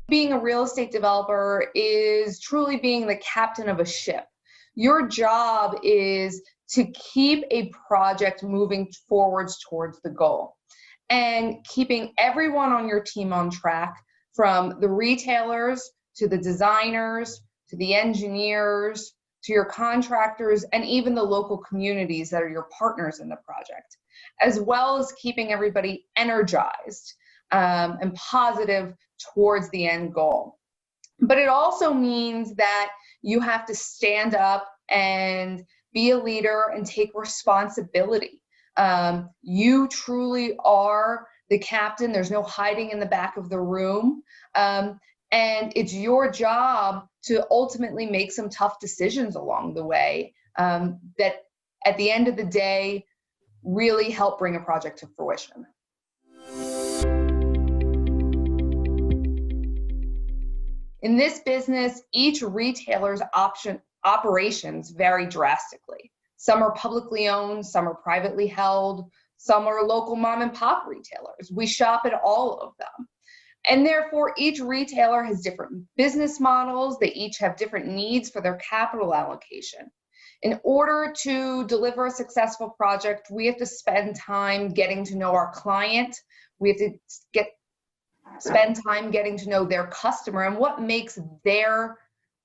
Being a real estate developer is truly being the captain of a ship. Your job is to keep a project moving forwards towards the goal and keeping everyone on your team on track, from the retailers to the designers to the engineers to your contractors and even the local communities that are your partners in the project, as well as keeping everybody energized and positive towards the end goal. But it also means that you have to stand up and be a leader and take responsibility. You truly are the captain. There's no hiding in the back of the room. And it's your job to ultimately make some tough decisions along the way that at the end of the day really help bring a project to fruition. In this business, each retailer's operations vary drastically. Some are publicly owned, some are privately held, some are local mom and pop retailers. We shop at all of them. And therefore, each retailer has different business models. They each have different needs for their capital allocation. In order to deliver a successful project, we have to spend time getting to know our client. We have to spend time getting to know their customer and what makes their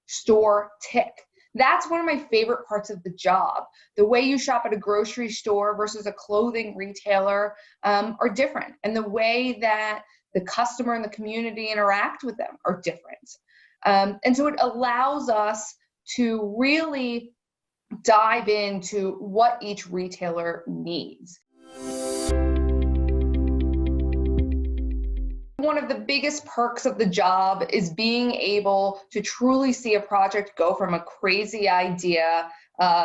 store tick. That's one of my favorite parts of the job. The way you shop at a grocery store versus a clothing retailer are different, and the way that the customer and the community interact with them are different. And so it allows us to really dive into what each retailer needs. One of the biggest perks of the job is being able to truly see a project go from a crazy idea,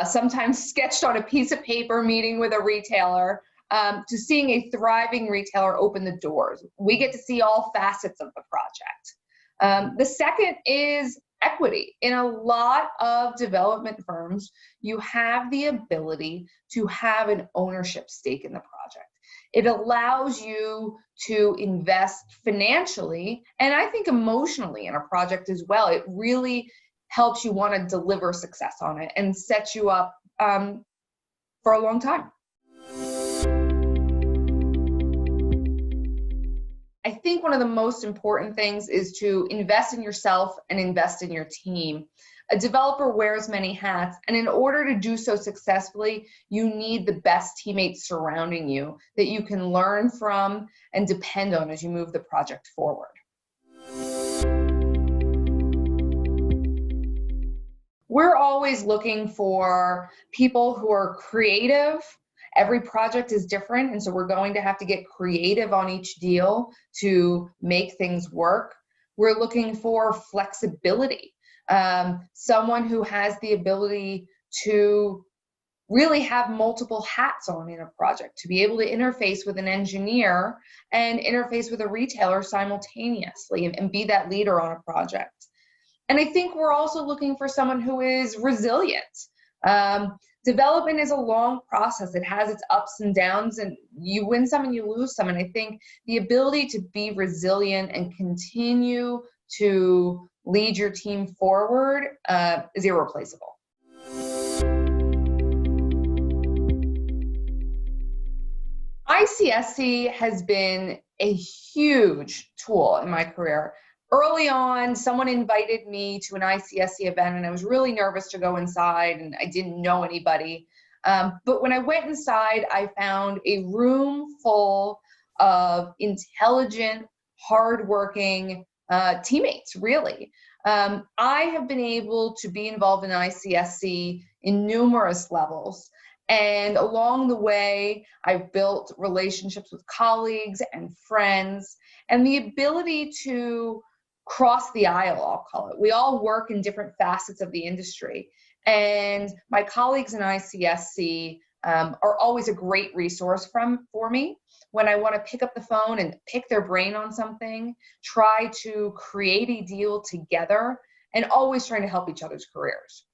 sometimes sketched on a piece of paper meeting with a retailer, to seeing a thriving retailer open the doors. We get to see all facets of the project. The second is equity. In a lot of development firms, you have the ability to have an ownership stake in the project. It allows you to invest financially and I think emotionally in a project as well. It really helps you want to deliver success on it and sets you up for a long time. I think one of the most important things is to invest in yourself and invest in your team. A developer wears many hats, and in order to do so successfully, you need the best teammates surrounding you that you can learn from and depend on as you move the project forward. We're always looking for people who are creative. Every project is different, and so we're going to have to get creative on each deal to make things work. We're looking for flexibility. Someone who has the ability to really have multiple hats on in a project, to be able to interface with an engineer and interface with a retailer simultaneously and be that leader on a project. And I think we're also looking for someone who is resilient. Development is a long process. It has its ups and downs, and you win some and you lose some. And I think the ability to be resilient and continue to lead your team forward is irreplaceable. ICSC has been a huge tool in my career. Early on, someone invited me to an ICSC event, and I was really nervous to go inside, and I didn't know anybody. But when I went inside, I found a room full of intelligent, hardworking teammates, really. I have been able to be involved in ICSC in numerous levels. And along the way, I've built relationships with colleagues and friends, and the ability to cross the aisle, I'll call it. We all work in different facets of the industry. And my colleagues in ICSC are always a great resource for me when I want to pick up the phone and pick their brain on something, try to create a deal together, and always trying to help each other's careers.